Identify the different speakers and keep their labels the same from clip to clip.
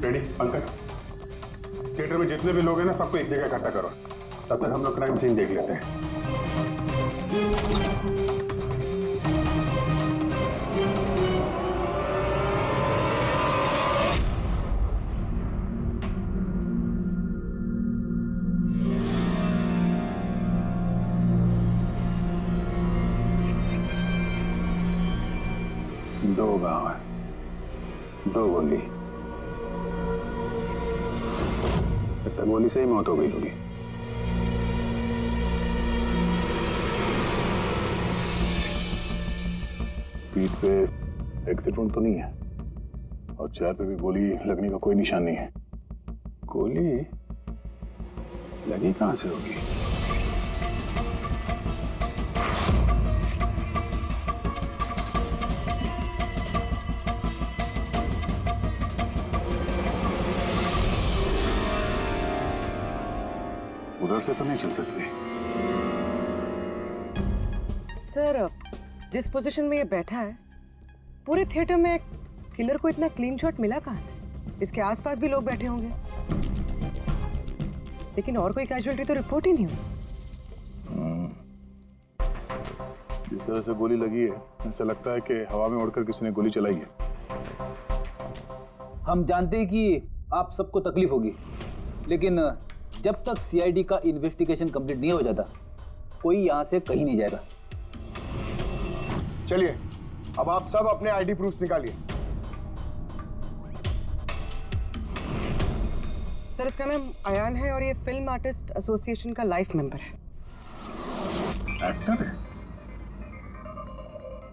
Speaker 1: Ready Pankaj, theatre में जितने भी लोग हैं ना सबको एक जगह इकट्ठा करो, तब तक हम लोग क्राइम सीन देख लेते हैं। दो गांव है, दो गोली, गोली से ही मौत हो गई होगी। पीठ पे एक्सिट वुंड तो नहीं है और चेहरे पे भी गोली लगने का कोई निशान नहीं है। गोली लगी कहां से होगी? उधर से तो नहीं चल सकती।
Speaker 2: सर, जिस पोजीशन में ये बैठा है, पूरे थिएटर में किलर को इतना क्लीन शॉट मिला कहां से? इसके आसपास भी लोग बैठे होंगे, लेकिन और कोई कैजुअल्टी तो रिपोर्ट ही नहीं हुई।
Speaker 1: जिस तरह से गोली लगी है, ऐसा लगता है कि हवा में उड़कर किसी ने गोली चलाई है।
Speaker 3: हम जानते हैं कि आप सबको तकलीफ होगी, लेकिन जब तक सीआईडी का इन्वेस्टिगेशन कंप्लीट नहीं हो जाता, कोई यहां से कहीं नहीं जाएगा।
Speaker 4: चलिए, अब आप सब अपने आईडी प्रूफ्स निकालिए।
Speaker 2: सर, इसका नाम अयान है और ये फिल्म आर्टिस्ट एसोसिएशन का लाइफ मेंबर है।
Speaker 1: एक्टर है?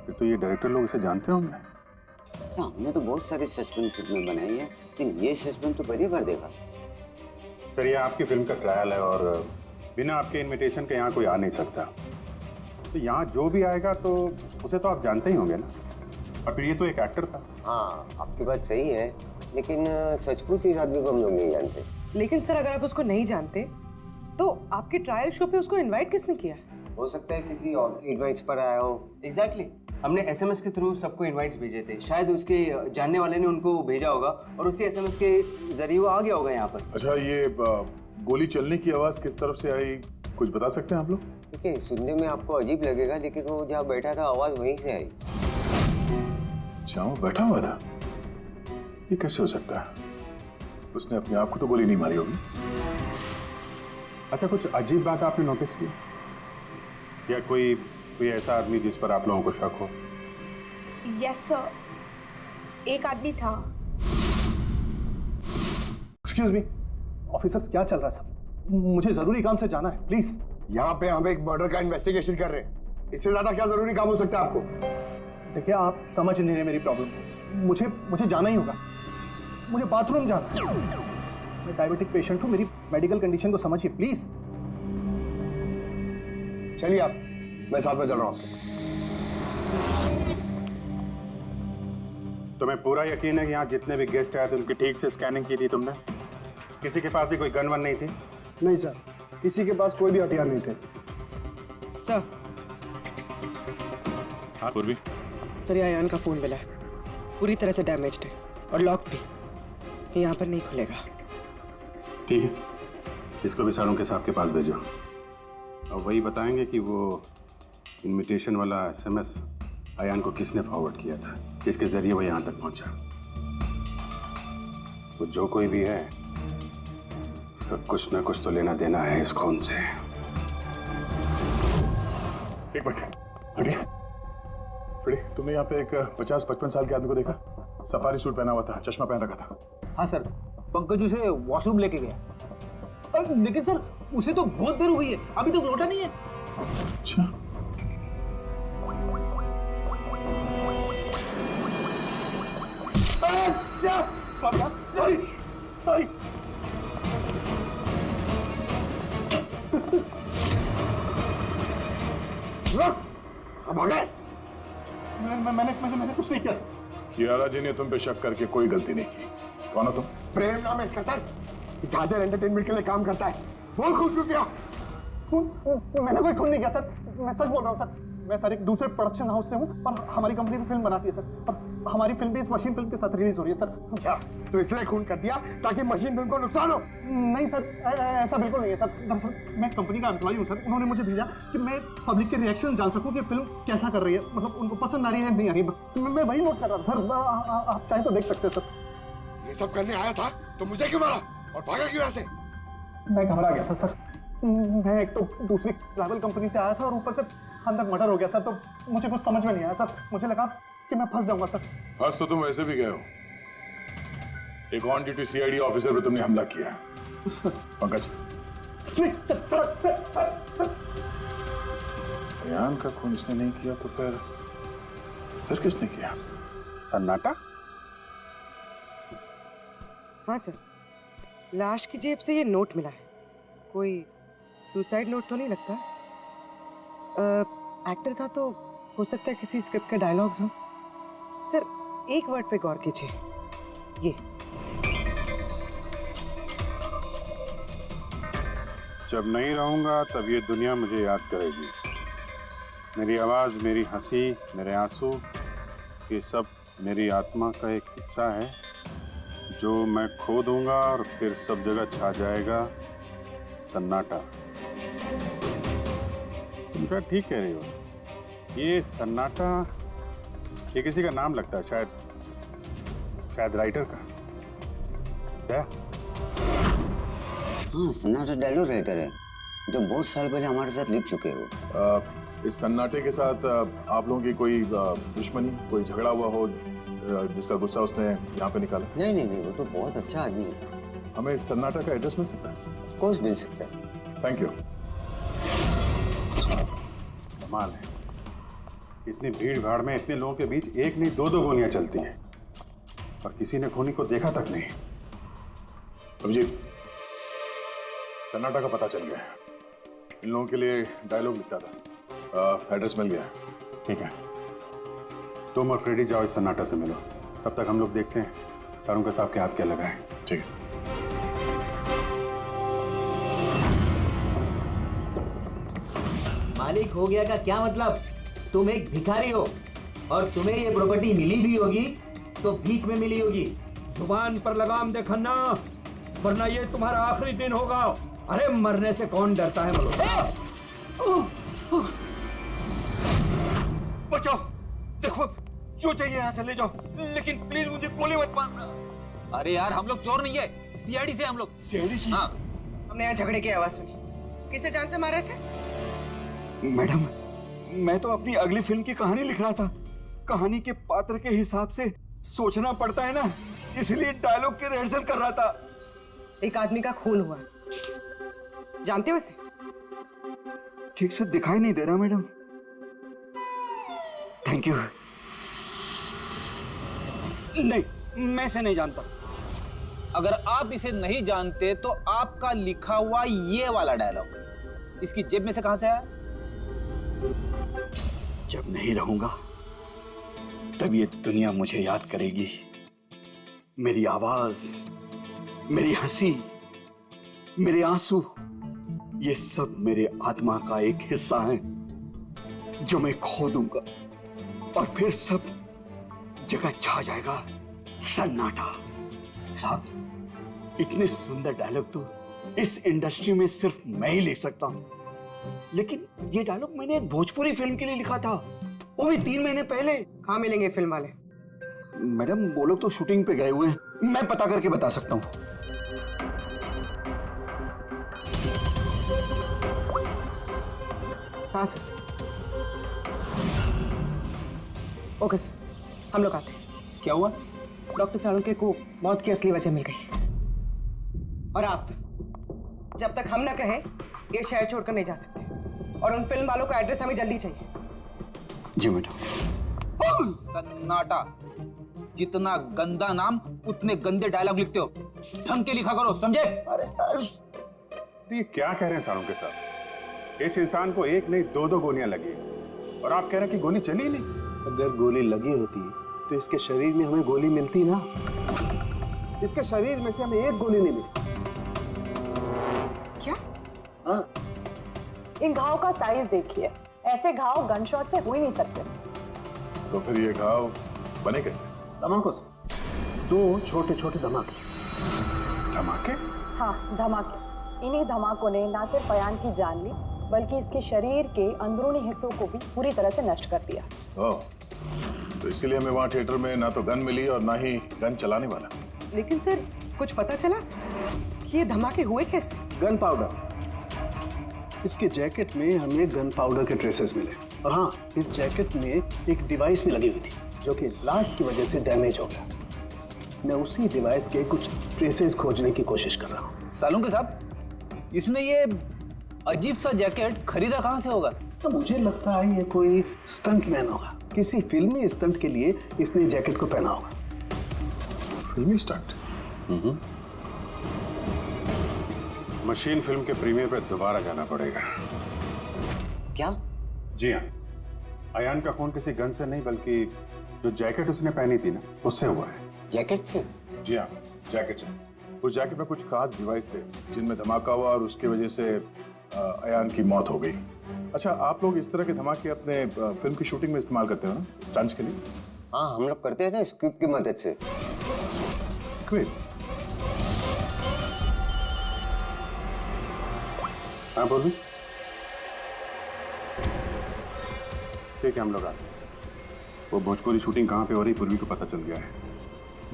Speaker 1: फिर तो ये डायरेक्टर लोग इसे जानते होंगे।
Speaker 5: अच्छा, हमने तो बहुत सारी सस्पेंस फिल्में बनाई हैं, लेकिन ये सस्पेंस तो पहली बार देखा।
Speaker 1: सर, ये आपकी फिल्म का ट्रायल है और बिना आपके इनविटेशन के यहाँ कोई आ नहीं सकता। तो यहाँ जो भी आएगा तो उसे तो आप जानते ही होंगे ना। और फिर ये तो एक एक्टर था।
Speaker 5: हाँ, आपकी बात सही है, लेकिन सचमुच इस आदमी को हम लोग नहीं जानते।
Speaker 2: लेकिन सर, अगर आप उसको नहीं जानते तो आपके ट्रायल शो पे उसको इनवाइट किसने किया?
Speaker 5: हो सकता है किसी और के इनवाइट्स पर आया हो।
Speaker 6: एग्जैक्टली, हमने एसएमएस के थ्रू सबको इनवाइट्स भेजे थे। शायद उसके जानने वाले ने उनको भेजा होगा और उसी एसएमएस के जरिए वो आ गया होगा यहाँ पर।
Speaker 1: अच्छा, ये गोली चलने की आवाज किस तरफ से आई, कुछ बता सकते हैं आप लोग?
Speaker 5: देखिए, सुनने में आपको अजीब लगेगा, लेकिन वो जहाँ बैठा था आवाज वहीं से आई।
Speaker 1: जहाँ बैठा हुआ था? ये कैसे हो सकता है? उसने अपने आप को तो गोली नहीं मारी होगी। अच्छा, कुछ अजीब बात आपने नोटिस की या कोई ऐसा आदमी जिस पर आप लोगों को शक हो?
Speaker 7: यस सर, एक आदमी था।
Speaker 8: एक्सक्यूज मी ऑफिसर्स, क्या चल रहा है सब? मुझे जरूरी काम से जाना है, प्लीज।
Speaker 4: यहाँ पे हम एक मर्डर का इन्वेस्टिगेशन कर रहे हैं, इससे ज्यादा क्या जरूरी काम हो सकता है आपको?
Speaker 8: देखिए, आप समझ नहीं रहे मेरी प्रॉब्लम। मुझे जाना ही होगा, मुझे बाथरूम जाना है। मैं डायबिटिक पेशेंट हूँ, मेरी मेडिकल कंडीशन को समझिए प्लीज।
Speaker 4: चलिए आप, मैं साथ में चल रहा हूँ।
Speaker 1: तुम्हें पूरा यकीन है कि यहाँ जितने भी गेस्ट आए थे उनकी ठीक से स्कैनिंग की थी तुमने? किसी के पास भी कोई गन वन नहीं थी?
Speaker 8: नहीं सर, किसी के पास कोई भी हथियार नहीं थे।
Speaker 2: सर,
Speaker 1: हाँ पूर्वी।
Speaker 2: सर, ये अयान का फोन मिला है, पूरी तरह से डैमेज्ड है और लॉक भी, ये यहाँ पर नहीं खुलेगा।
Speaker 1: ठीक है, इसको भी सारों के साहब के पास भेजो और वही बताएंगे कि वो इनविटेशन वाला एसएमएस अयान को किसने फॉरवर्ड किया था, किसके जरिए वो यहाँ तक पहुंचा। वो जो कोई भी है, उसका कुछ ना कुछ तो लेना देना है इस खून से। एक मिनट, हटिए। तुमने यहाँ पे एक 50-55 साल के आदमी को देखा? सफारी सूट पहना हुआ था, चश्मा पहन रखा था।
Speaker 3: हाँ सर, पंकज उसे वॉशरूम लेके गया। लेकिन सर, उसे तो बहुत देर हो गई है, अभी तक लौटा नहीं है।
Speaker 1: अच्छा,
Speaker 8: मैंने कुछ नहीं किया।
Speaker 1: कियारा जी ने तुम पे शक करके कोई गलती नहीं की। कौन हो तुम?
Speaker 4: प्रेम नाम है इसका सर, झांझर एंटरटेनमेंट के लिए काम करता है। बोल खून क्यों किया?
Speaker 8: मैंने कोई खून नहीं किया सर, मैं सच बोल रहा हूँ सर। मैं सर एक दूसरे प्रोडक्शन हाउस से हूँ और हमारी कंपनी भी फिल्म बनाती है सर, और हमारी फिल्म भी इस मशीन फिल्म के साथ रिलीज हो रही है सर।
Speaker 4: क्या तो इसलिए खून कर दिया ताकि मशीन फिल्म को नुकसान हो?
Speaker 8: नहीं सर, ऐसा बिल्कुल नहीं है सर। दरअसल मैं कंपनी का एम्प्लॉय हूँ सर, उन्होंने मुझे भेजा कि मैं पब्लिक के रिएक्शन जान सकूँ कि फिल्म कैसा कर रही है, मतलब उनको पसंद आ रही है नहीं आ रही है। मैं वही नोट कर रहा था सर, आप चाहे तो देख सकते हैं सर।
Speaker 4: ये सब करने आया था तो मुझे क्यों मारा और भागा क्यों यहाँ से?
Speaker 8: मैं घबरा गया था सर, मैं एक तो दूसरी ट्रैवल कंपनी से आया था और ऊपर से अंदर मर्डर हो गया सर, तो मुझे कुछ समझ में नहीं आया सर, मुझे लगा कि मैं फंस जाऊंगा सर।
Speaker 9: फंस तो तुम वैसे भी गए हो, एक ऑन ड्यूटी सीआईडी ऑफिसर पे तुमने हमला किया। पंकज, अयान का खून इसने नहीं किया तो फिर किसने किया?
Speaker 1: सन्नाटा?
Speaker 2: हाँ सर, लाश की जेब से ये नोट मिला है, कोई सुसाइड नोट तो नहीं लगता। एक्टर था तो हो सकता है किसी स्क्रिप्ट के डायलॉग्स हों। सर एक वर्ड पे गौर कीजिए, ये
Speaker 1: जब नहीं रहूंगा तब ये दुनिया मुझे याद करेगी। मेरी आवाज, मेरी हंसी, मेरे आंसू, ये सब मेरी आत्मा का एक हिस्सा है जो मैं खो दूंगा और फिर सब जगह छा जाएगा सन्नाटा। तुम शायद ठीक कह रही हो, ये सन्नाटा ये किसी का नाम लगता है, शायद राइटर का। क्या?
Speaker 5: हाँ, सन्नाटा डायलॉग राइटर है जो बहुत साल पहले हमारे साथ लिख चुके हो।
Speaker 9: इस सन्नाटे के साथ आप लोगों की कोई दुश्मनी, कोई झगड़ा हुआ हो जिसका गुस्सा उसने यहाँ पे निकाला?
Speaker 5: नहीं, वो तो बहुत अच्छा आदमी था।
Speaker 9: हमें सन्नाटा का एड्रेस मिल सकता है?
Speaker 5: ऑफ कोर्स मिल सकता है।
Speaker 9: Thank you.
Speaker 1: कमाल है, इतनी भीड़ भाड़ में इतने लोगों के बीच एक नहीं दो गोलियां चलती हैं और किसी ने खूनी को देखा तक नहीं।
Speaker 9: अभिजीत, सन्नाटा का पता चल गया, इन लोगों के लिए डायलॉग लिखता था, एड्रेस मिल गया।
Speaker 1: ठीक है, तुम और फ्रेडी जाओ इस सन्नाटा से मिलो, तब तक हम लोग देखते हैं सारों के साथ के हाथ क्या लगा है।
Speaker 9: ठीक है।
Speaker 3: मालिक हो गया का क्या मतलब? तुम एक भिखारी हो और तुम्हें ये प्रॉपर्टी मिली भी होगी तो भीख में मिली होगी।
Speaker 10: जुबान पर लगाम दे खन्ना, वरना ये तुम्हारा आखिरी दिन होगा। अरे मरने से कौन डरता है मल्होत्रा?
Speaker 8: बचाओ, देखो जो चाहिए यहाँ से ले जाओ, लेकिन प्लीज मुझे गोली मत मारना।
Speaker 3: अरे यार, हम लोग चोर नहीं है, सीआईडी से हम लोग।
Speaker 8: सीआईडी से?
Speaker 3: हाँ।
Speaker 2: हमने यहाँ झगड़े की आवाज सुनी, किसे जान से मारे थे?
Speaker 8: मैडम, मैं तो अपनी अगली फिल्म की कहानी लिख रहा था, कहानी के पात्र के हिसाब से सोचना पड़ता है ना, इसलिए डायलॉग की रिहर्सल कर रहा था।
Speaker 2: एक आदमी का खून हुआ, जानते हो इसे?
Speaker 8: ठीक से दिखाई नहीं दे रहा मैडम। Thank you. नहीं, मैं इसे नहीं जानता।
Speaker 3: अगर आप इसे नहीं जानते तो आपका लिखा हुआ ये वाला डायलॉग इसकी जेब में से कहां से आया?
Speaker 8: जब नहीं रहूंगा तब ये दुनिया मुझे याद करेगी। मेरी आवाज, मेरी हंसी, मेरे आंसू, ये सब मेरे आत्मा का एक हिस्सा है जो मैं खो दूंगा और फिर सब जगह छा जाएगा सन्नाटा। साहब, इतने सुंदर डायलॉग तो इस इंडस्ट्री में सिर्फ मैं ही लिख सकता हूं, लेकिन ये डायलॉग मैंने एक भोजपुरी फिल्म के लिए लिखा था, वो भी 3 महीने पहले।
Speaker 2: कहाँ मिलेंगे फिल्म वाले?
Speaker 8: मैडम, वो लोग तो शूटिंग पे गए हुए हैं, मैं पता करके बता सकता हूँ।
Speaker 2: हाँ सर। ओके सर, हम लोग आते हैं।
Speaker 3: क्या हुआ?
Speaker 2: डॉक्टर साळुंके को मौत की असली वजह मिल गई और आप जब तक हम ना कहें ये शहर छोड़कर नहीं जा सकते, और उन फिल्म वालों का एड्रेस हमें जल्दी चाहिए।
Speaker 8: जी मैडम।
Speaker 3: सन्नाटा, जितना गंदा नाम उतने गंदे डायलॉग लिखते हो, ढंग के लिखा करो, समझे?
Speaker 1: तो ये क्या कह रहे हैं सारों के साथ? इस इंसान को एक नहीं दो गोलियां लगी और आप कह रहे हैं कि गोली चली नहीं।
Speaker 4: अगर गोली लगी होती तो इसके शरीर में हमें गोली मिलती ना। इसके शरीर में से हमें एक गोली नहीं मिली।
Speaker 2: क्या?
Speaker 4: हाँ।
Speaker 11: इन घाव का साइज देखिए, ऐसे घाव गन शॉट से हो ही नहीं सकते।
Speaker 9: तो फिर ये घाव बने कैसे?
Speaker 4: धमाकों से। 2 छोटे छोटे धमाके।
Speaker 9: धमाके?
Speaker 11: हाँ, धमाके। इन्हीं धमाकों ने ना सिर्फ अयान की जान ली, बल्कि इसके शरीर के अंदरूनी हिस्सों को भी पूरी तरह से नष्ट कर दिया।
Speaker 9: ओह, तो इसीलिए हमें वहाँ थिएटर में ना तो गन मिली और ना ही गन चलाने वाला।
Speaker 2: लेकिन सर कुछ पता चला कि ये धमाके हुए कैसे?
Speaker 4: Gun powder. इसके जैकेट में हमें गन पाउडर के ट्रेसेस मिले और हाँ, इस जैकेट में एक डिवाइस भी लगी हुई थी जो कि ब्लास्ट की वजह से डैमेज हो गया। मैं उसी डिवाइस के कुछ ट्रेसेस खोजने की कोशिश कर रहा हूँ।
Speaker 3: सालुंके साहब, इसने ये अजीब सा जैकेट खरीदा कहाँ से होगा?
Speaker 4: तो मुझे लगता है ये कोई स्टंट मैन होगा। किसी फिल्मी स्टंट के लिए इसने जैकेट को पहना होगा।
Speaker 9: फिल्मी स्टंट?
Speaker 1: मशीन फिल्म के प्रीमियर पे दोबारा जाना पड़ेगा।
Speaker 5: क्या?
Speaker 1: जी हाँ, अयान का खून किसी गन से नहीं बल्कि जो जैकेट उसने पहनी थी ना, उससे हुआ है।
Speaker 5: जैकेट से?
Speaker 9: जी हाँ, जैकेट से। उस जैकेट में कुछ खास डिवाइस थे जिनमें धमाका हुआ और उसकी वजह से अयान की मौत हो गई। अच्छा, आप लोग इस तरह के धमाके अपने फिल्म की शूटिंग में इस्तेमाल करते हो ना, स्टंट्स के लिए?
Speaker 5: हाँ, हम लोग करते हैं ना स्क्रिप्ट की मदद से।
Speaker 9: स्क्रिप्ट?
Speaker 1: हाँ बोली। ठीक है, हम लोग आते हैं। वो भोजपुरी शूटिंग कहाँ पे हो रही पूर्वी को पता चल गया है।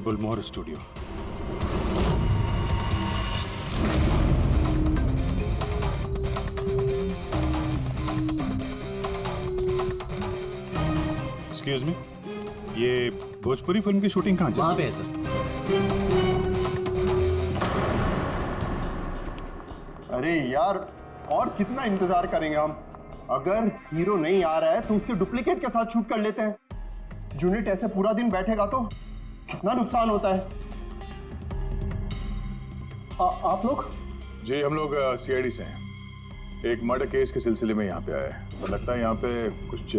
Speaker 1: गुलमोहर स्टूडियो। एक्सक्यूज मी, ये भोजपुरी फिल्म की शूटिंग कहाँ
Speaker 8: वहाँ पे है सर।
Speaker 4: अरे यार, और कितना इंतजार करेंगे हम? अगर हीरो नहीं आ रहा है तो उसके डुप्लीकेट के साथ शूट कर लेते हैं। यूनिट ऐसे पूरा दिन बैठेगा तो कितना नुकसान होता है। आप लोग?
Speaker 9: जी, हम लोग सीआईडी से हैं। एक मर्डर केस के सिलसिले में यहाँ पे आए हैं और लगता है यहाँ पे कुछ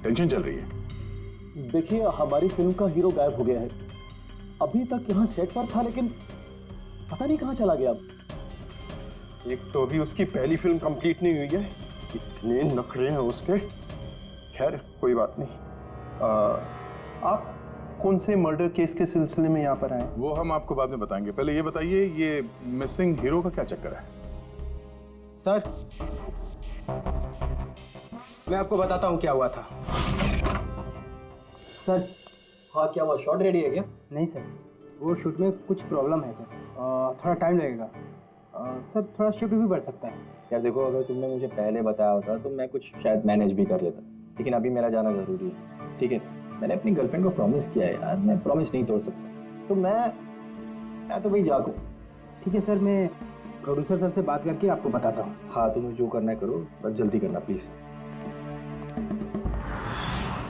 Speaker 9: टेंशन चल रही है।
Speaker 3: देखिए, हमारी फिल्म का हीरो गायब हो गया है। अभी तक यहाँ सेट पर था, लेकिन पता नहीं कहाँ चला गया।
Speaker 4: एक तो अभी उसकी पहली फिल्म कंप्लीट नहीं हुई है, इतने नखरे हैं उसके। खैर कोई बात नहीं। आप कौन से मर्डर केस के सिलसिले में यहाँ पर आए?
Speaker 9: वो हम आपको बाद में बताएंगे। पहले ये बताइए, ये मिसिंग हीरो का क्या चक्कर है?
Speaker 6: सर, मैं आपको बताता हूँ क्या हुआ था।
Speaker 3: सर, हाँ, क्या हुआ? शॉट रेडी है क्या?
Speaker 6: नहीं सर, वो शूट में कुछ प्रॉब्लम है सर। थोड़ा टाइम लगेगा सर, थोड़ा शिफ्ट भी बढ़ सकता है।
Speaker 3: यार देखो, अगर तुमने मुझे पहले बताया होता तो मैं कुछ शायद मैनेज भी कर लेता, लेकिन अभी मेरा जाना जरूरी है। ठीक है, मैंने अपनी गर्लफ्रेंड को प्रॉमिस किया है यार, मैं प्रॉमिस नहीं तोड़ सकता। तो मैं तो भाई जागू।
Speaker 6: ठीक है सर, मैं प्रोड्यूसर सर से बात करके आपको बताता हूँ।
Speaker 3: हाँ, तुम्हें जो करना है करो, पर जल्दी करना प्लीज।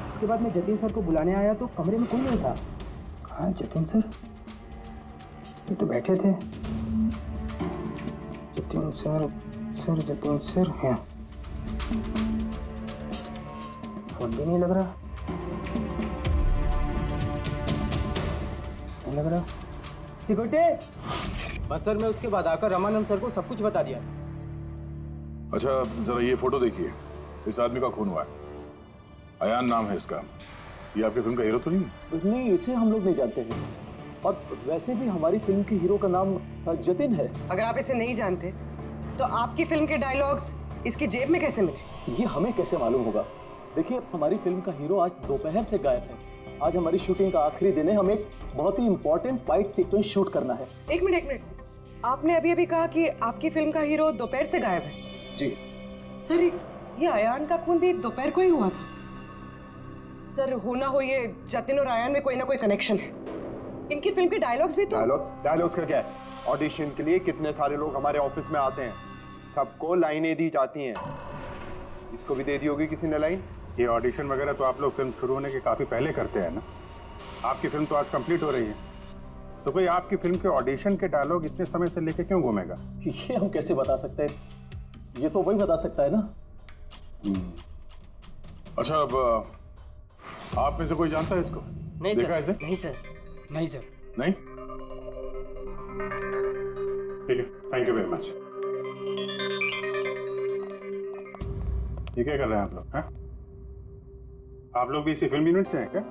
Speaker 6: उसके बाद मैं जतिन सर को बुलाने आया तो कमरे में कोई नहीं था। हाँ, जतिन सर, ये तो बैठे थे। जतिन सर, जतिन सर हैं। फोन भी नहीं लग रहा। नहीं लग रहा। सिक्योरिटी। बस सर, मैं उसके बाद आकर रमानंद सर को सब कुछ बता दिया था।
Speaker 9: अच्छा, जरा ये फोटो देखिए। इस आदमी का खून हुआ है। अयान नाम है इसका। ये आपकी फिल्म का हीरो तो नहीं है?
Speaker 3: नहीं, इसे हम लोग नहीं जानते हैं। और वैसे भी हमारी फिल्म के हीरो का नाम जतिन है।
Speaker 2: अगर आप इसे नहीं जानते तो आपकी फिल्म के डायलॉग्स इसकी जेब में कैसे मिले?
Speaker 3: ये हमें कैसे मालूम होगा? देखिए, हमारी फिल्म का हीरो आज दोपहर से गायब है। आज हमारी शूटिंग का आखिरी दिन है। हमें बहुत ही इंपॉर्टेंट फाइट सीक्वेंस शूट करना है।
Speaker 2: एक मिनट, आपने अभी कहा कि आपकी फिल्म का हीरो दोपहर से गायब है।
Speaker 3: जी
Speaker 2: सर, ये अयान का खून भी दोपहर को ही हुआ था। सर, हो ना हो ये जतिन और अयान में कोई ना कोई कनेक्शन है। इनकी फिल्म के डायलॉग्स भी तो।
Speaker 4: डायलॉग्स का क्या है? ऑडिशन के लिए कितने सारे लोग हमारे ऑफिस में आते हैं, सबको लाइनें दी जाती हैं। इसको भी दे दी होगी किसी ने लाइन।
Speaker 1: ये ऑडिशन वगैरह तो आप लोग फिल्म शुरू होने के काफी पहले करते हैं ना। आपकी फिल्म तो आज कंप्लीट हो रही है, तो कोई आपकी फिल्म के ऑडिशन के डायलॉग इतने समय से लेके क्यों घूमेगा?
Speaker 3: ये हम कैसे बता सकते हैं? ये तो वही बता सकता है ना।
Speaker 9: अच्छा, अब आप में से कोई जानता है इसको?
Speaker 6: नहीं
Speaker 9: देखा
Speaker 6: सर।
Speaker 9: इसे?
Speaker 6: नहीं सर, नहीं सर।
Speaker 9: नहीं?
Speaker 1: ठीक है, थैंक यू वेरी मच। ये क्या कर रहे हैं आप लोग? हैं? आप लोग भी इसी फिल्म यूनिट से हैं क्या?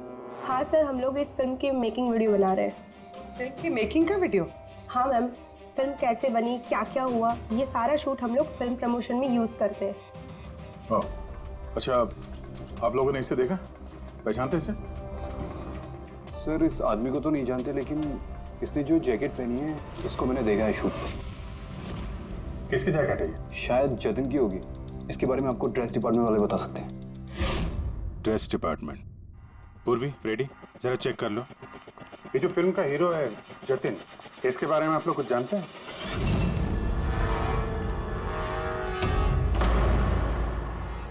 Speaker 7: हाँ सर, हम लोग इस फिल्म की मेकिंग वीडियो बना रहे हैं।
Speaker 2: फिल्म की मेकिंग का वीडियो?
Speaker 7: हाँ मैम, फिल्म कैसे बनी, क्या क्या हुआ, ये सारा शूट हम लोग फिल्म प्रमोशन में यूज़ करते हैं।
Speaker 9: ओह, अच्छा, आप लोगों ने इसे देखा? पहचानते इसे?
Speaker 3: सर इस आदमी को तो नहीं जानते, लेकिन इसने जो जैकेट पहनी है इसको मैंने देखा है शूट पर।
Speaker 1: किसकी जैकेट है ये?
Speaker 3: शायद जतिन की होगी। इसके बारे में आपको ड्रेस डिपार्टमेंट वाले बता सकते हैं।
Speaker 1: Dress department. पूर्वी, रेडी? जरा चेक कर लो। ये जो फिल्म का हीरो है जतिन, इसके बारे में आप लोग कुछ जानते हैं?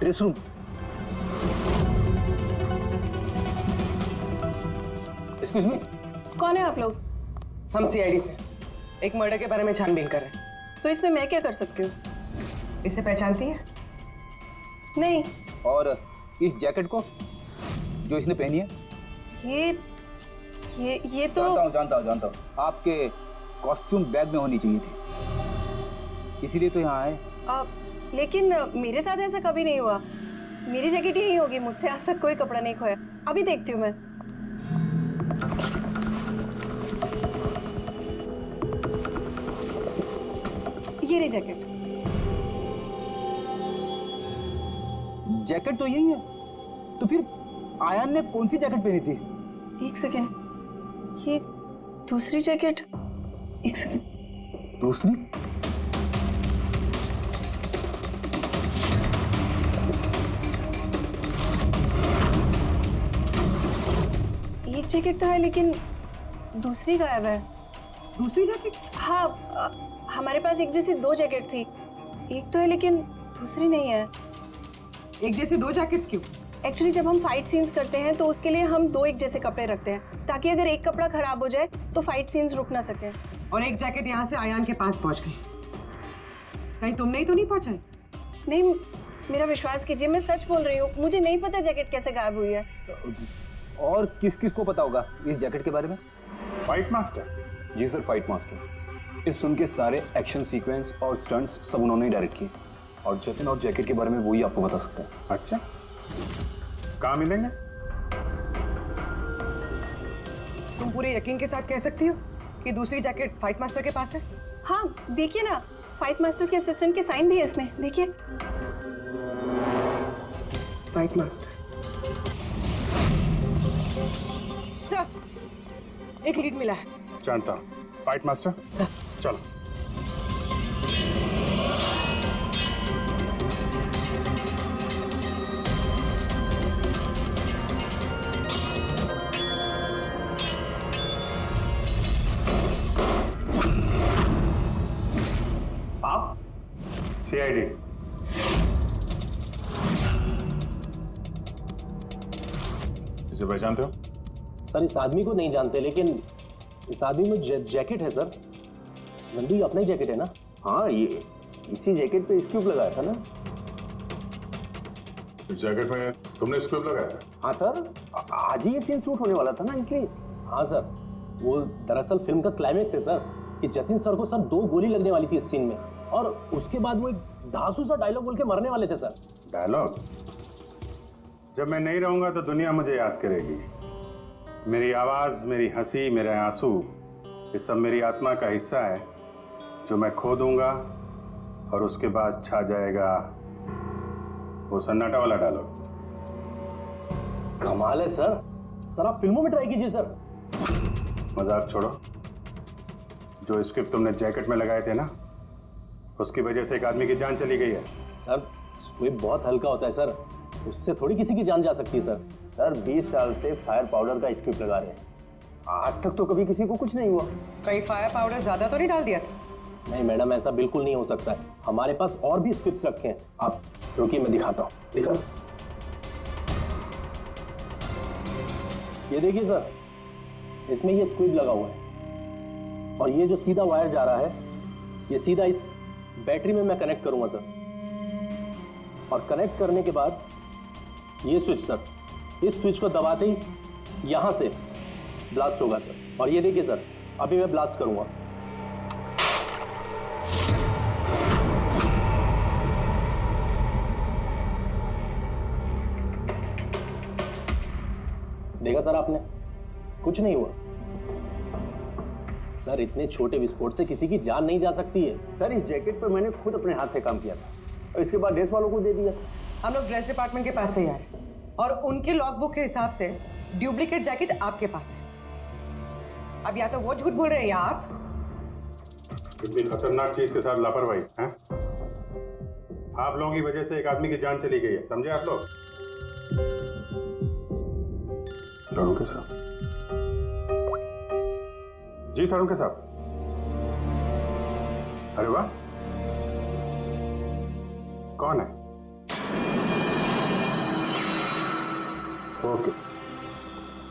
Speaker 4: Dress room.
Speaker 2: एक्सक्यूज मी,
Speaker 11: कौन है आप लोग?
Speaker 2: हम सीआईडी से एक मर्डर के बारे में छानबीन कर रहे हैं।
Speaker 11: तो इसमें मैं क्या कर सकती हूँ?
Speaker 2: इसे पहचानती है?
Speaker 11: नहीं।
Speaker 8: और इस जैकेट को जो इसने पहनी है?
Speaker 11: ये तो
Speaker 8: जानता हूँ। आपके कॉस्ट्यूम बैग में होनी चाहिए थी, इसीलिए तो यहाँ आए।
Speaker 11: लेकिन मेरे साथ ऐसा कभी नहीं हुआ। मेरी जैकेट यही होगी, मुझसे आज तक कोई कपड़ा नहीं खोया। अभी देखती हूँ मैं। ये रही जैकेट।
Speaker 8: जैकेट तो यही है, तो फिर आयान ने कौन सी जैकेट पहनी थी?
Speaker 11: एक सेकेंड, ये दूसरी जैकेट। एक सेकेंड,
Speaker 8: दूसरी?
Speaker 11: एक जैकेट तो है लेकिन दूसरी गायब है।
Speaker 2: दूसरी जैकेट?
Speaker 11: हाँ, हमारे पास एक जैसी दो जैकेट थी। एक तो है लेकिन दूसरी नहीं है।
Speaker 2: एक जैसी दो जैकेट्स क्यों?
Speaker 11: एक्चुअली जब हम फाइट सीन्स करते हैं तो उसके लिए हम दो एक जैसे कपड़े रखते हैं, ताकि अगर एक कपड़ा खराब हो जाए तो फाइट सीन्स रुक ना सके।
Speaker 2: और एक जैकेट यहाँ से आयान के पास पहुँच गई। कहीं तुमने ही तो नहीं पहुँचाई?
Speaker 11: नहीं, मेरा विश्वास कीजिए, मैं सच बोल रही हूँ। मुझे नहीं पता जैकेट कैसे गायब हुई है।
Speaker 8: और किस किस को पता होगा इस जैकेट के बारे में?
Speaker 1: Fight master?
Speaker 3: जी सर, फाइट मास्टर। इस फिल्म के सारे एक्शन सीक्वेंस और स्टंट्स सब उन्होंने ही डायरेक्ट किए, और जतिन और जैकेट के बारे में वही आपको बता सकते हैं।
Speaker 1: अच्छा, कहाँ मिलेंगे?
Speaker 2: तुम पूरे यकीन के साथ कह सकती हो कि दूसरी जैकेट फाइट मास्टर के पास है?
Speaker 11: हाँ, देखिए ना, फाइट मास्टर के असिस्टेंट के साइन भी है इसमें, देखिए।
Speaker 2: Fight master. सर, एक लीड मिला है।
Speaker 1: जानता हूँ। Fight master?
Speaker 2: सर।
Speaker 1: चलो।
Speaker 4: आप?
Speaker 1: सीआईडी। इसे पहचानते हो?
Speaker 12: सर इस आदमी को नहीं जानते, लेकिन इस आदमी में जैकेट है सर। नंदू, ये अपना ही जैकेट है ना?
Speaker 3: हाँ, ये इसी जैकेट पे स्क्यूब लगाया था ना।
Speaker 9: इस जैकेट में तुमने स्क्यूब लगाया था?
Speaker 12: हाँ सर,
Speaker 3: आज ही ये सीन शूट होने वाला था ना, इसलिए।
Speaker 12: हाँ सर, वो दरअसल फिल्म का क्लाइमेक्स है सर, कि जतिन सर को सर 2 गोली लगने वाली थी इस सीन में, और उसके बाद वो एक धांसू सा डायलॉग बोल के मरने वाले थे सर।
Speaker 1: डायलॉग? जब मैं नहीं रहूंगा तो दुनिया मुझे याद करेगी। मेरी आवाज, मेरी हंसी, मेरे आंसू, ये सब मेरी आत्मा का हिस्सा है जो मैं खो दूंगा, और उसके बाद छा जाएगा वो सन्नाटा वाला डायलॉग।
Speaker 12: कमाल है सर, सर आप फिल्मों में ट्राई कीजिए सर।
Speaker 1: मजाक छोड़ो। जो स्क्रिप्ट तुमने जैकेट में लगाए थे ना, उसकी वजह से एक आदमी की जान चली गई है।
Speaker 12: सर स्क्विब बहुत हल्का होता है सर, उससे थोड़ी किसी की जान जा सकती है सर।
Speaker 3: सर 20 साल से फायर पाउडर का स्क्रिप्ट लगा रहे हैं, आज तक तो कभी किसी को कुछ नहीं हुआ।
Speaker 2: कहीं फायर पाउडर ज्यादा तो नहीं डाल दिया था?
Speaker 12: नहीं मैडम, ऐसा बिल्कुल नहीं हो सकता है। हमारे पास और भी स्क्रिप्ट्स रखे हैं, आप रुकिए मैं दिखाता हूँ।
Speaker 3: दिखाओ।
Speaker 12: ये देखिए सर, इसमें ये स्क्विब लगा हुआ है, और ये जो सीधा वायर जा रहा है, ये सीधा इस बैटरी में मैं कनेक्ट करूंगा सर, और कनेक्ट करने के बाद ये स्विच सर, इस स्विच को दबाते ही यहां से ब्लास्ट होगा सर। और ये देखिए सर, अभी मैं ब्लास्ट करूंगा। देखा सर आपने, कुछ नहीं हुआ सर। इतने छोटे विस्फोट से किसी की जान नहीं जा सकती है।
Speaker 4: सर इस जैकेट पर मैंने खुद अपने हाथ से काम किया था और इसके बाद ड्रेस वालों को दे दिया।
Speaker 2: हम लोग ड्रेस डिपार्टमेंट के पास से ही आ रहे हैं और उनके लॉग बुक के हिसाब से डुप्लीकेट जैकेट आपके पास है। अब या तो वो झूठ बोल रहे हैं या आप।
Speaker 1: इतनी खतरनाक चीज के साथ लापरवाही है? आप लोगों की वजह से एक आदमी की जान चली गई है, समझे आप लोग? साळुंखे साहब। जी साळुंखे साहब। अरे वाह, कौन है? Okay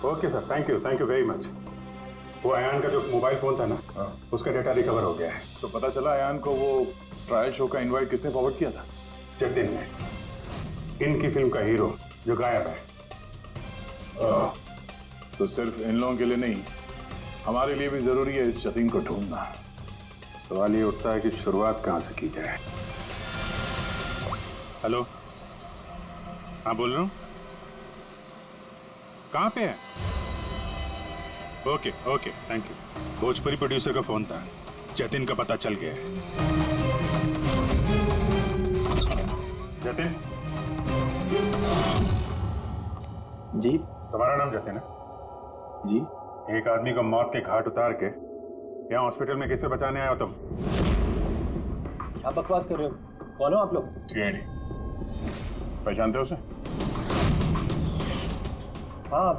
Speaker 1: okay sir, thank you very much. वो अयान का जो मोबाइल फोन था ना, उसका डेटा रिकवर हो गया है।
Speaker 9: तो पता चला अयान को वो ट्रायल शो का इनवाइट किसने फॉरवर्ड किया था?
Speaker 1: जतिन ने, इनकी फिल्म का हीरो जो गायब है।
Speaker 9: तो सिर्फ इन लोगों के लिए नहीं, हमारे लिए भी जरूरी है इस जतिन को ढूंढना।
Speaker 1: सवाल ये उठता है कि शुरुआत कहां से की जाए। हेलो, हाँ बोल रहा हूँ। कहाँ पे है? Okay thank you. Bhojpuri producer का फोन था, जतिन का पता चल गया है। जतिन
Speaker 3: जी।
Speaker 1: तुम्हारा नाम जतिन है?
Speaker 3: जी।
Speaker 1: एक आदमी को मौत के घाट उतार के यहाँ हॉस्पिटल में किसे बचाने आए हो तुम?
Speaker 12: क्या बकवास कर रहे हो? कौन हो आप लोग?
Speaker 9: सीआईडी। पहचानते हो उसे?
Speaker 12: हाँ,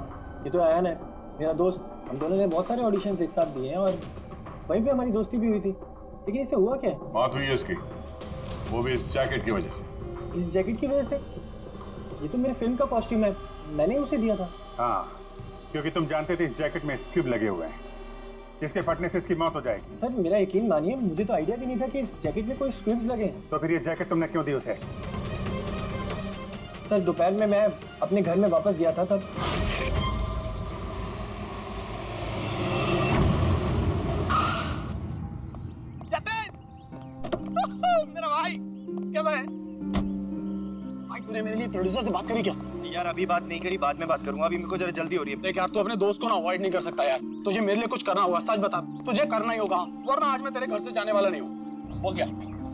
Speaker 12: ये तो अयान है, मेरा दोस्त। हम दोनों ने बहुत सारे ऑडिशंस एक साथ दिए हैं और वहीं पे हमारी दोस्ती भी हुई थी। लेकिन इसे हुआ क्या है?
Speaker 9: मौत हुई है उसकी, वो भी इस जैकेट की वजह से।
Speaker 12: इस जैकेट की वजह से? ये तो मेरे फिल्म का कॉस्ट्यूम है, मैंने उसे दिया था।
Speaker 1: हाँ, क्योंकि तुम जानते थे इस जैकेट में स्क्यूब लगे हुए हैं, जिसके फटने से इसकी मौत हो जाएगी।
Speaker 12: सर मेरा यकीन मानिए, मुझे तो आइडिया भी नहीं था कि इस जैकेट में कोई स्क्विब्स लगे हैं।
Speaker 1: तो फिर ये जैकेट तुमने क्यों दी उसे?
Speaker 12: सर दोपहर में मैं अपने घर में वापस गया था तब।
Speaker 8: मेरा भाई कैसा है? भाई तूने मेरे लिए प्रोड्यूसर से बात करी क्या?
Speaker 3: यार अभी बात नहीं करी, बाद में बात करूंगा, अभी मेरे को जरा जल्दी हो रही है।
Speaker 8: देख यार, तू अपने दोस्त को ना अवॉइड नहीं कर सकता यार। तुझे मेरे लिए कुछ करना होगा, सच बता। तुझे करना ही होगा, वरना आज मैं तेरे घर से जाने वाला नहीं हूँ। बोल दिया।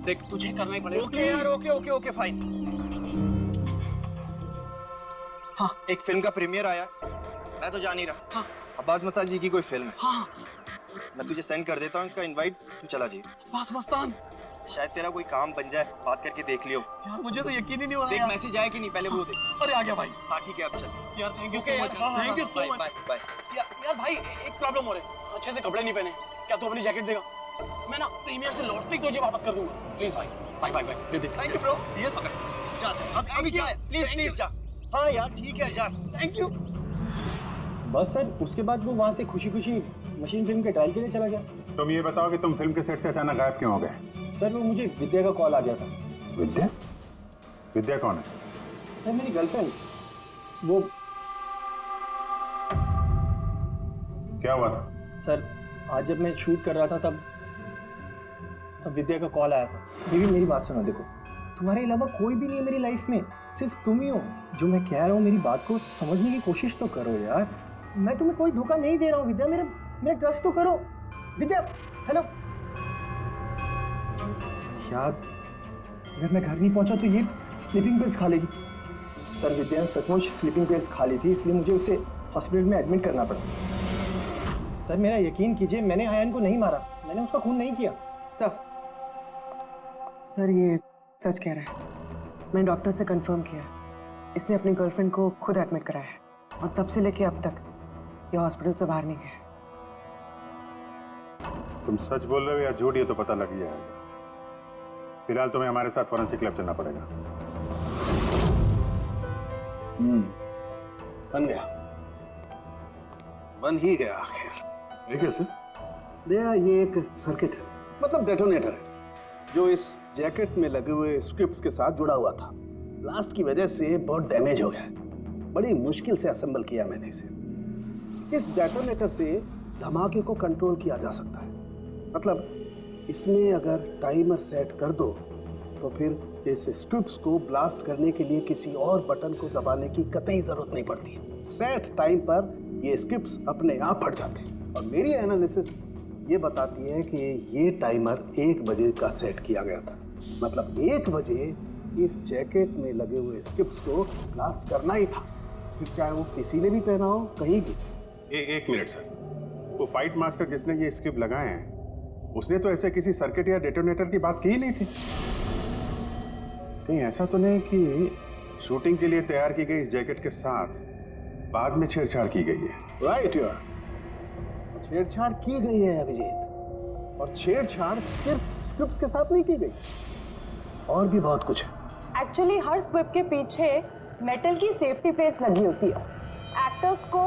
Speaker 8: देख तुझे करना ही पड़ेगा।
Speaker 3: ओके यार, ओके फाइन। हाँ, एक फिल्म का प्रीमियर आया, मैं तो जा नहीं रहा। हाँ, अब्बास मस्तान जी की कोई फिल्म है।
Speaker 8: हाँ,
Speaker 3: मैं तुझे सेंड कर देता हूँ इसका इनवाइट, तू चला जी।
Speaker 8: अब्बास मस्तान,
Speaker 3: शायद तेरा कोई काम बन जाए, बात करके देख लियो।
Speaker 8: यार मुझे तो यकीन ही नहीं हो रहा।
Speaker 3: देख मैसेज आया कि नहीं, पहले वो देख।
Speaker 8: अरे आ गया भाई।
Speaker 3: हाँ ठीक है, अब चल।
Speaker 8: यार thank you so much, thank you so much.
Speaker 3: Bye.
Speaker 8: यार भाई एक प्रॉब्लम हो रहा है, अच्छे से कपड़े नहीं पहने। क्या तू अपनी जैकेट देगा? मैं ना प्रीमियर से लौटते ही तुझे वापस कर दूंगा। प्लीज भाई, बाय दे दे। Thank you bro. यस
Speaker 3: जा अभी जा, प्लीज जा। हाँ यार ठीक है, जा।
Speaker 8: Thank you.
Speaker 12: बस सर, उसके बाद वो वहाँ से खुशी खुशी मशीन फिल्म के ट्रायल के लिए चला गया।
Speaker 1: तुम ये बताओ कि तुम फिल्म के सेट से अचानक गायब क्यों हो गए?
Speaker 12: सर वो मुझे विद्या का कॉल आ गया था।
Speaker 1: विद्या? विद्या कौन है?
Speaker 12: सर मेरी गर्लफ्रेंड। वो
Speaker 1: क्या हुआ था?
Speaker 12: सर आज जब मैं शूट कर रहा था तब विद्या का कॉल आया था। मेरी बात सुनो, देखो तुम्हारे अलावा कोई भी नहीं है मेरी लाइफ में, सिर्फ तुम ही हो। जो मैं कह रहा हूँ मेरी बात को समझने की कोशिश तो करो यार। मैं तुम्हें कोई धोखा नहीं दे रहा हूँ विद्या, मेरा ट्रस्ट तो करो। विद्या हेलो। यार अगर मैं घर नहीं पहुंचा तो ये स्लीपिंग पिल्स खा लेगी। सर विद्या सचमुच स्लीपिंग पिल्स खा ली थी, इसलिए मुझे उसे हॉस्पिटल में एडमिट करना पड़ा। सर मेरा यकीन कीजिए, मैंने आयन को नहीं मारा, मैंने उसका खून नहीं किया।
Speaker 2: सर ये सच कह रहा है। मैंने डॉक्टर से कंफर्म किया, इसने अपनी गर्लफ्रेंड को खुद एडमिट कराया है और तब से लेके अब तक ये हॉस्पिटल से बाहर नहीं गया।
Speaker 1: तुम सच बोल रहे हो या झूठ, ये तो पता लग गया है। फिलहाल तुम्हें हमारे साथ फॉरेंसिक लैब चलना पड़ेगा।
Speaker 4: बन ही गया आखिर।
Speaker 9: ये कैसे?
Speaker 4: भैया ये एक सर्किट है, मतलब डेटोनेटर है, जो इस जैकेट में लगे हुए स्क्रिप्ट्स के साथ जुड़ा हुआ था। ब्लास्ट की वजह से बहुत डैमेज हो गया है, बड़ी मुश्किल से असेंबल किया मैंने इसे। इस डेटोनेटर से धमाके को कंट्रोल किया जा सकता है, मतलब इसमें अगर टाइमर सेट कर दो तो फिर इस स्ट्रिप्स को ब्लास्ट करने के लिए किसी और बटन को दबाने की कतई जरूरत नहीं पड़ती है। सेट टाइम पर ये स्ट्रिप्स अपने आप फट जाते हैं और मेरी एनालिसिस ये बताती है कि ये टाइमर 1 बजे का सेट किया गया था। मतलब 1 बजे इस जैकेट में लगे हुए स्ट्रिप्स को ब्लास्ट करना ही था, फिर चाहे वो किसी ने भी पहना हो कहीं भी।
Speaker 1: एक मिनट सर, वो फाइट मास्टर जिसने ये स्क्रिप्ट लगाए हैं उसने तो ऐसे किसी सर्किट या डेटोनेटर की बात की ही नहीं थी। कहीं ऐसा तो नहीं कि शूटिंग के लिए तैयार की गई इस जैकेट के साथ बाद में छेड़छाड़ की गई है?
Speaker 4: राइट यार, छेड़छाड़ की गई है अभिजीत, और छेड़छाड़ सिर्फ स्क्रिप्ट्स के साथ नहीं की गई, और भी बहुत कुछ है।
Speaker 11: एक्चुअली हर स्क्रिप्ट के पीछे मेटल की सेफ्टी प्लेट्स लगी होती है एक्टर्स को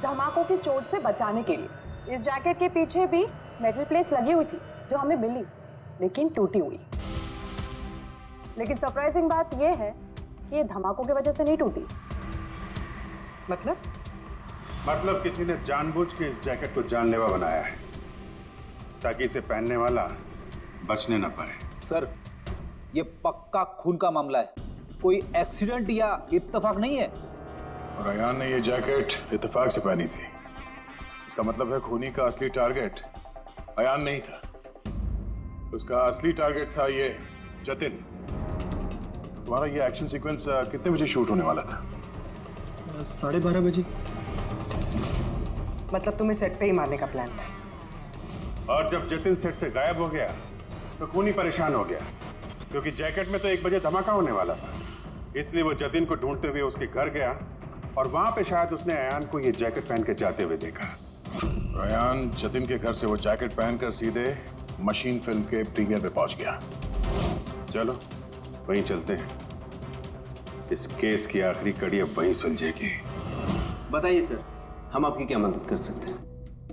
Speaker 11: धमाकों की चोट से बचाने के लिए। इस जैकेट के पीछे भी मेटल प्लेट्स लगी हुई थी जो हमें मिली, लेकिन टूटी हुई। लेकिन सरप्राइजिंग बात यह है कि ये धमाकों की वजह से नहीं टूटी।
Speaker 1: मतलब किसी ने जानबूझ के इस जैकेट को जानलेवा बनाया है ताकि इसे पहनने वाला बचने न पाए।
Speaker 13: सर, ये पक्का खून का मामला है, कोई एक्सीडेंट या इत्तेफाक नहीं है।
Speaker 9: और अयान ने ये जैकेट इत्तेफाक से पहनी थी। इसका मतलब है खूनी का असली टारगेट अयान नहीं था, उसका असली टारगेट था ये जतिन। तुम्हारा ये एक्शन सीक्वेंस कितने बजे शूट होने वाला था?
Speaker 3: 12:30 बजे।
Speaker 2: मतलब तुम्हें सेट पे ही मारने का प्लान था?
Speaker 1: और जब जतिन सेट से गायब हो गया तो खूनी परेशान हो गया, क्योंकि जैकेट में तो 1 बजे धमाका होने वाला था। इसलिए वो जतिन को ढूंढते हुए उसके घर गया और वहां पे शायद उसने अयान को ये जैकेट पहन के जाते हुए देखा।
Speaker 9: अयान जतिन के घर से वो जैकेट पहनकर सीधे मशीन फिल्म के प्रीमियर पे पहुंच गया।
Speaker 1: चलो वहीं चलते हैं, इस केस की आखिरी कड़ी अब वहीं सुलझेगी।
Speaker 6: बताइए सर, हम आपकी क्या मदद कर सकते हैं?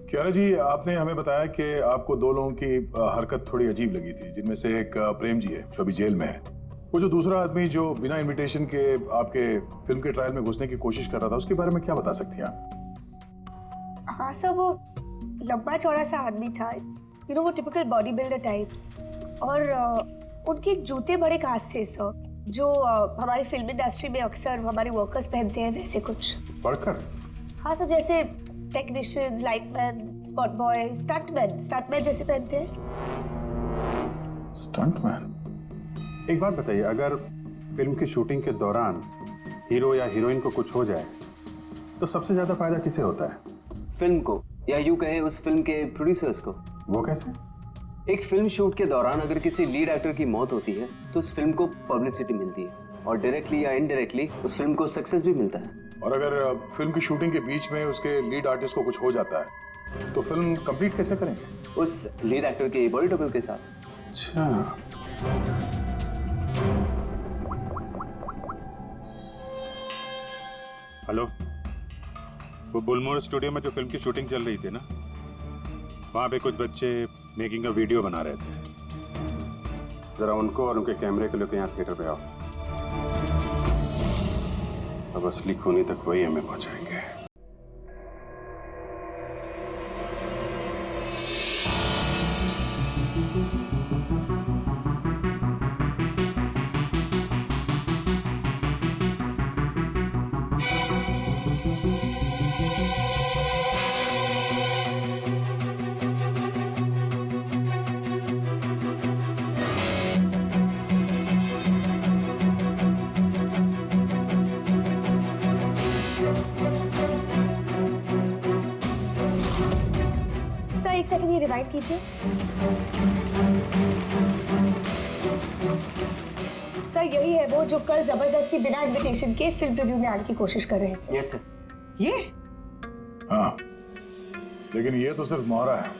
Speaker 9: क्यारा जी, आपने हमें बताया कि आपको 2 लोगों की हरकत थोड़ी अजीब लगी थी, जिनमें से एक प्रेम जी है जो अभी जेल में है। वो जो दूसरा आदमी जो बिना इनविटेशन के आपके फिल्म के ट्रायल में घुसने की कोशिश कर रहा था, उसके बारे में क्या बता सकती हैं आप?
Speaker 7: हाँ सर, वो लंबा चौड़ा सा आदमी था, यू नो वो टिपिकल बॉडी बिल्डर टाइप्स, और उनके जूते बड़े खास थे सर, जो हमारी फिल्म इंडस्ट्री में अक्सर हमारे वर्कर्स पहनते हैं, वैसे कुछ।
Speaker 1: वर्कर्स?
Speaker 7: हाँ सर, जैसे technicians, lightman, spot boy, stuntman जैसे पहनते हैं।
Speaker 9: स्टंटमैन?
Speaker 1: एक बात बताइए, अगर फिल्म की शूटिंग के दौरान हीरो या हीरोइन को कुछ हो जाए तो सबसे ज्यादा फायदा किसे होता है?
Speaker 6: फिल्म को, या यूं कहें उस फिल्म के प्रोड्यूसर्स को।
Speaker 1: वो कैसे?
Speaker 6: एक फिल्म शूट के दौरान अगर किसी लीड एक्टर की मौत होती है तो उस फिल्म को पब्लिसिटी मिलती है, और डायरेक्टली या इनडायरेक्टली उस फिल्म को सक्सेस भी मिलता है।
Speaker 9: और अगर फिल्म की शूटिंग के बीच में उसके लीड आर्टिस्ट को कुछ हो जाता है तो फिल्म कंप्लीट कैसे करेंगे?
Speaker 6: उस लीड एक्टर के बॉडी डबल के साथ।
Speaker 1: अच्छा, हेलो, वो बुलमोर स्टूडियो में जो फिल्म की शूटिंग चल रही थी ना, वहाँ पे कुछ बच्चे मेकिंग का वीडियो बना रहे थे। जरा उनको और उनके कैमरे के लेकर यहाँ थिएटर पे आओ। अब असली खूनी तक वही हमें पहुँचाएंगे।
Speaker 7: एक सेकंड, ये रिवाइंड कीजिए। सर, यही है वो जो कल जबरदस्ती बिना इनविटेशन के फिल्म रिव्यू में आने की कोशिश कर रहे थे।
Speaker 6: Yes sir.
Speaker 2: ये?
Speaker 9: हाँ, लेकिन ये तो सिर्फ मोहरा है,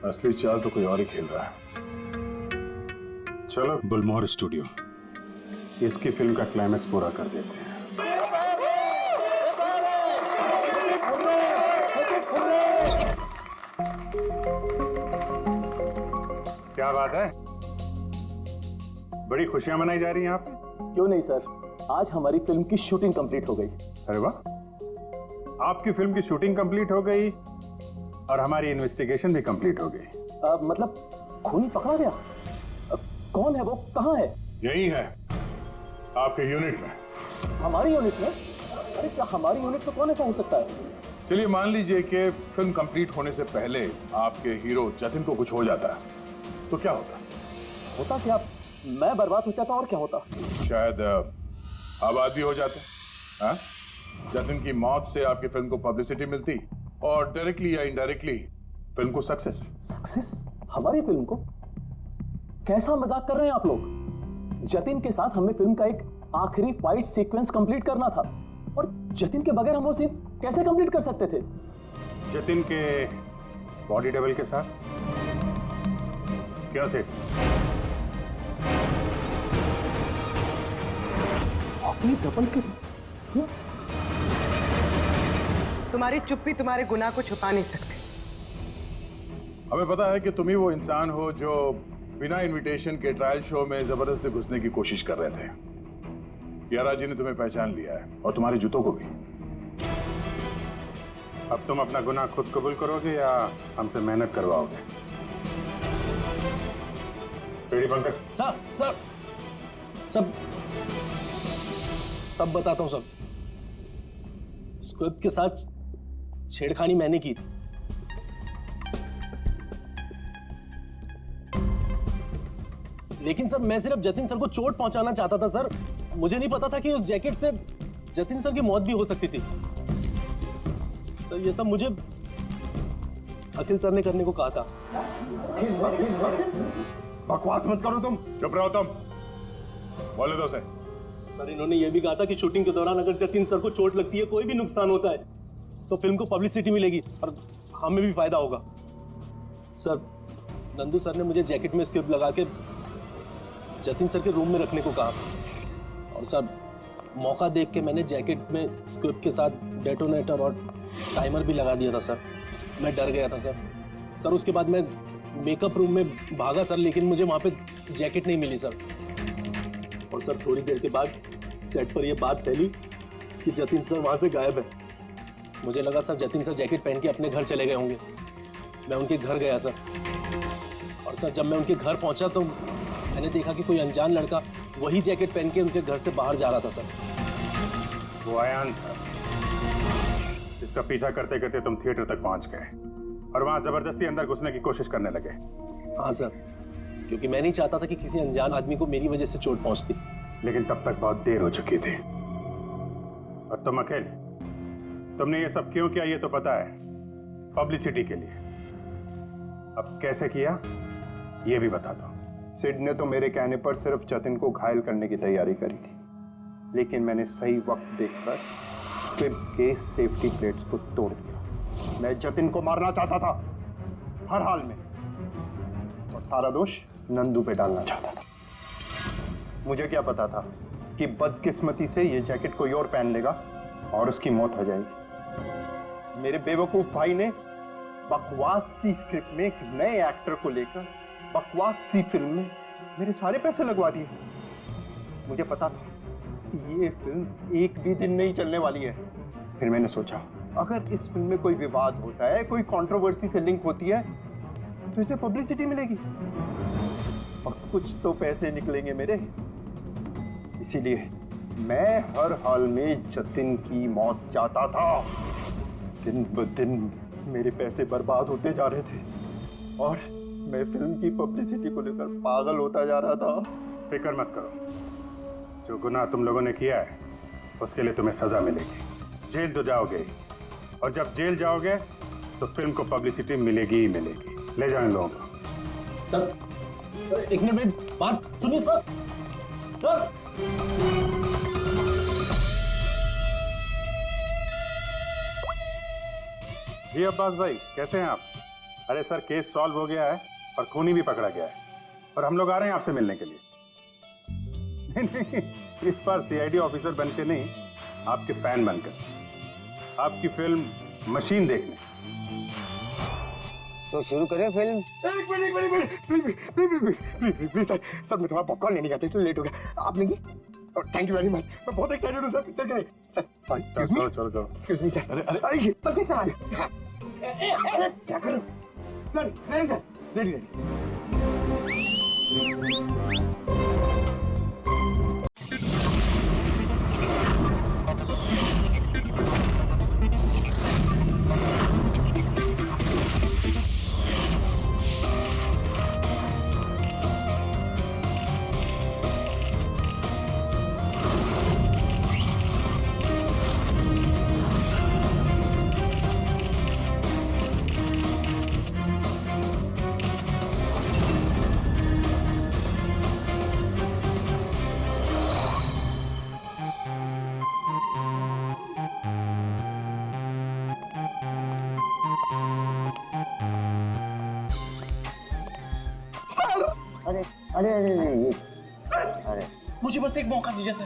Speaker 9: असली चाल तो कोई और ही खेल रहा है।
Speaker 1: चलो बुलमोहर स्टूडियो, इसकी फिल्म का क्लाइमैक्स पूरा कर देते हैं। क्या बात है, बड़ी खुशियां मनाई जा रही हैं यहाँ पे?
Speaker 12: क्यों नहीं सर, आज हमारी फिल्म की शूटिंग कंप्लीट हो गई।
Speaker 1: अरे वाह, आपकी फिल्म की शूटिंग कंप्लीट हो गई और हमारी इन्वेस्टिगेशन भी कंप्लीट हो गई।
Speaker 12: मतलब खूनी पकड़ा गया? कौन है वो, कहाँ है?
Speaker 9: यही है, आपके यूनिट में।
Speaker 12: हमारी यूनिट में? अरे क्या हमारी यूनिट में कौन ऐसा हो सकता है?
Speaker 9: चलिए मान लीजिए कि फिल्म कंप्लीट होने से पहले आपके हीरो जतिन को कुछ हो जाता है, तो क्या होता?
Speaker 12: होता क्या? मैं बर्बाद हो जाता और क्या होता?
Speaker 9: शायद आबाद भी हो जाते। हाँ? जतिन की मौत से आपकी फिल्म को पब्लिसिटी मिलती और डायरेक्टली या इनडायरेक्टली फिल्म को सक्सेस।
Speaker 12: सक्सेस? हमारी फिल्म को? कैसा मजाक कर रहे हैं आप लोग? जतिन के साथ हमें फिल्म का एक आखिरी फाइट सीक्वेंस कंप्लीट करना था और जतिन के बगैर हम वो सीन कैसे कंप्लीट कर सकते थे?
Speaker 1: जतिन के बॉडी डबल के साथ? क्या सेठ?
Speaker 12: अपनी डबल के
Speaker 2: तुम्हारी चुप्पी तुम्हारे गुनाह को छुपा नहीं सकती।
Speaker 9: हमें पता है कि तुम ही वो इंसान हो जो बिना इनविटेशन के ट्रायल शो में जबरदस्ती घुसने की कोशिश कर रहे थे। कियारा जी ने तुम्हें पहचान लिया है और तुम्हारे जूतों को भी।
Speaker 1: अब तुम अपना गुनाह खुद कबूल करोगे या हमसे मेहनत करवाओगे? पेड़ी पंकज।
Speaker 12: सर सब तब बताता हूं। सब स्क्रिप्ट के साथ छेड़खानी मैंने की थी। लेकिन सर मैं सिर्फ जतिन सर को चोट पहुंचाना चाहता था सर। मुझे नहीं पता था कि उस जैकेट से जतिन सर की मौत भी हो सकती थी। सर ये सब मुझे अखिल सर ने करने को कहा था।
Speaker 9: बकवास मत करो तुम। चुप रहो तुम। बोले दो से।
Speaker 12: सर इन्होंने ये भी कहा था कि शूटिंग के दौरान अगर जतिन सर को चोट लगती है, कोई भी नुकसान होता है, तो फिल्म को पब्लिसिटी मिलेगी और हमें भी फायदा होगा। सर नंदू सर ने मुझे जैकेट में स्क्रिप्ट लगा के जतिन सर के रूम में रखने को कहा और सर मौका देख के मैंने जैकेट में स्क्रिप्ट के साथ डेटोनेटर और टाइमर भी लगा दिया था सर। मैं डर गया था सर। उसके बाद मैं मेकअप रूम में भागा सर, लेकिन मुझे वहाँ पे जैकेट नहीं मिली सर। और सर थोड़ी देर के बाद सेट पर यह बात फैली कि जतिन सर वहाँ से गायब है। मुझे लगा सर जतिन सर जैकेट पहन के अपने घर चले गए होंगे। मैं उनके घर गया सर और सर जब मैं उनके घर पहुंचा तो मैंने देखा कि कोई अनजान लड़का वही जैकेट पहन के उनके घर से बाहर जा रहा था सर।
Speaker 1: वो आयान था जिसका पीछा करते करते तुम थिएटर तक पहुंच गए और वहां जबरदस्ती अंदर घुसने की कोशिश करने लगे।
Speaker 12: हाँ सर, क्योंकि मैं नहीं चाहता था कि किसी अनजान आदमी को मेरी वजह से चोट पहुंचती।
Speaker 1: लेकिन तब तक बहुत देर हो चुकी थी। और तुम अकेले, तुमने ये सब क्यों किया ये तो पता है, पब्लिसिटी के लिए। अब कैसे किया ये भी बता दो।
Speaker 14: सिड ने तो मेरे कहने पर सिर्फ जतिन को घायल करने की तैयारी करी थी, लेकिन मैंने सही वक्त देखकर फिर के सेफ्टी प्लेट्स को तोड़ दिया। मैं जतिन को मारना चाहता था हर हाल में, और सारा दोष नंदू पे डालना चाहता था। मुझे क्या पता था कि बदकिस्मती से ये जैकेट कोई और पहन लेगा और उसकी मौत हो जाएगी। मेरे बेवकूफ भाई ने बकवास सी स्क्रिप्ट में एक नए एक्टर को लेकर बकवास सी फिल्म में मेरे सारे पैसे लगवा दिए। मुझे पता था कि ये फिल्म एक भी दिन नहीं चलने वाली है। फिर मैंने सोचा अगर इस फिल्म में कोई विवाद होता है, कोई कंट्रोवर्सी से लिंक होती है, तो इसे पब्लिसिटी मिलेगी और कुछ तो पैसे निकलेंगे मेरे। इसीलिए मैं हर हाल में जतिन की मौत चाहता था। दिन ब दिन मेरे पैसे बर्बाद होते जा रहे थे और मैं फिल्म की पब्लिसिटी को लेकर पागल होता जा रहा था।
Speaker 1: फिक्र मत करो, जो गुनाह तुम लोगों ने किया है उसके लिए तुम्हें सजा मिलेगी। जेल तो जाओगे और जब जेल जाओगे तो फिल्म को पब्लिसिटी मिलेगी ही मिलेगी। ले जाओ इन लोगों को।
Speaker 12: सर एक मिनट मेरी बात सुनिए सर। सर
Speaker 1: जी अब्बास भाई, कैसे हैं आप? अरे सर केस सॉल्व हो गया है और खूनी भी पकड़ा गया है और हम लोग आ रहे हैं आपसे मिलने के लिए। नहीं, इस बार सीआईडी ऑफिसर बनके नहीं, आपके फैन बनकर आपकी फिल्म मशीन देखने।
Speaker 5: तो शुरू करें फिल्म?
Speaker 4: प्लीज सर मैं तुम्हारा पॉपकॉर्न लेने गया था इसलिए लेट हो गया। आप लेंगे? थैंक यू वेरी मच, मैं बहुत एक्साइटेड हूँ सर पिक्चर के लिए। सर सॉरी,
Speaker 1: चलो
Speaker 4: एक्सक्यूज मी सर। अरे पकड़िए सर। अरे क्या करूं सर? नहीं सर, रेडी।
Speaker 5: अरे अरे अरे नहीं, अरे
Speaker 3: मुझे बस एक मौका दीजिए सर,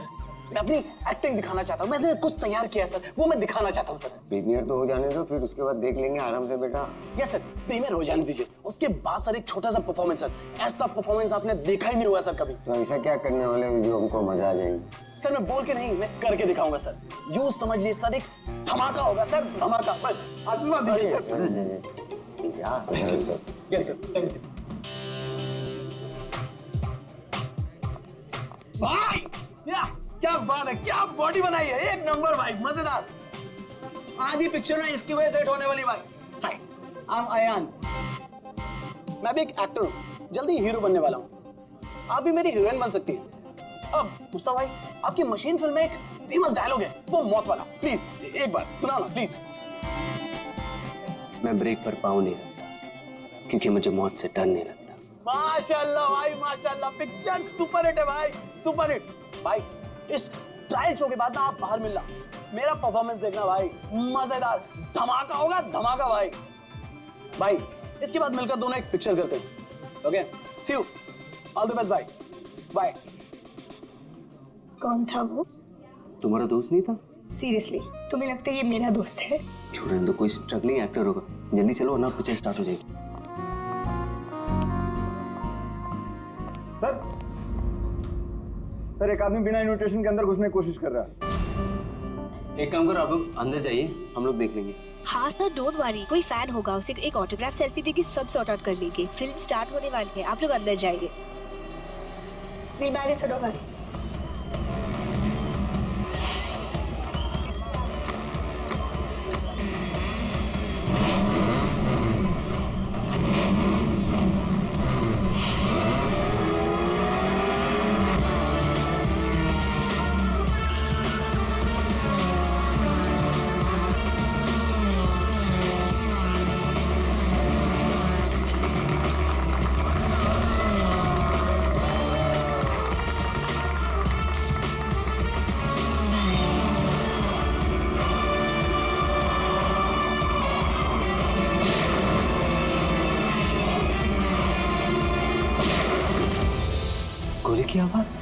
Speaker 3: मैं अपनी एक्टिंग दिखाना चाहता हूँ। मैंने कुछ तैयार किया है सर, वो मैं दिखाना चाहता हूँ सर।
Speaker 5: प्रीमियर तो हो जाने दो, फिर उसके बाद देख लेंगे आराम से बेटा।
Speaker 3: यस सर, प्रीमियर हो जाने दीजिए, उसके बाद सर एक छोटा सा परफॉर्मेंस सर, ऐसा परफॉर्मेंस आपने देखा ही नहीं हुआ सर कभी।
Speaker 5: तो ऐसा क्या करने वाले हो जो हमको मजा आ जाएगी?
Speaker 3: सर मैं बोल के नहीं, मैं करके दिखाऊंगा सर। यूं समझ लीजिए सर, एक धमाका होगा सर, धमाका। बस आशीर्वाद दीजिए sir. Yes sir, thank you भाई। क्या बात है, क्या बॉडी बनाई है, एक नंबर भाई, मजेदार। आधी पिक्चर में इसकी वजह से हिट होने वाली भाई। हाय, आई एम अयान, मैं भी एक एक्टर हूँ, जल्दी हीरो बनने वाला हूँ। आप भी मेरी हीरोइन बन सकती हैं। अब मुस्तफा भाई, आपकी मशीन फिल्म में एक फेमस डायलॉग है, वो मौत वाला, प्लीज एक बार सुनाओ ना प्लीज।
Speaker 6: मैं ब्रेक पर पाँव नहीं रखता क्योंकि मुझे मौत से डर नहीं लगता।
Speaker 3: माशाल्लाह भाई माशाल्लाह, पिक्चर सुपर हिट है भाई, सुपर हिट। भाई इस ट्रायल शो के बाद ना आप बाहर मिलना, मेरा परफॉर्मेंस देखना भाई, मजेदार धमाका होगा, धमाका भाई। भाई इसके बाद मिलकर दोनों एक पिक्चर करते हैं। Okay, see you, all the best भाई, बाय।
Speaker 7: कौन था वो?
Speaker 6: तुम्हारा दोस्त नहीं था?
Speaker 7: सीरियसली तुम्हें लगता है ये मेरा दोस्त है?
Speaker 6: छोड़ने दो, कोई स्ट्रगलिंग एक्टर होगा। जल्दी चलो वरना पिक्चर स्टार्ट हो जाएगी।
Speaker 3: सर एक आदमी बिना इन्विटेशन के अंदर घुसने की कोशिश कर रहा है।
Speaker 6: एक काम करो, आप लोग अंदर जाइए, हम लोग देख लेंगे।
Speaker 7: हाँ सर, डोंट वरी, कोई फैन होगा, उसे एक ऑटोग्राफ सेल्फी देके सब सॉर्ट आउट कर लेंगे। फिल्म स्टार्ट होने वाली है, आप लोग अंदर जाइए। We'll manage, sir, don't worry.
Speaker 6: गोली की आवाज?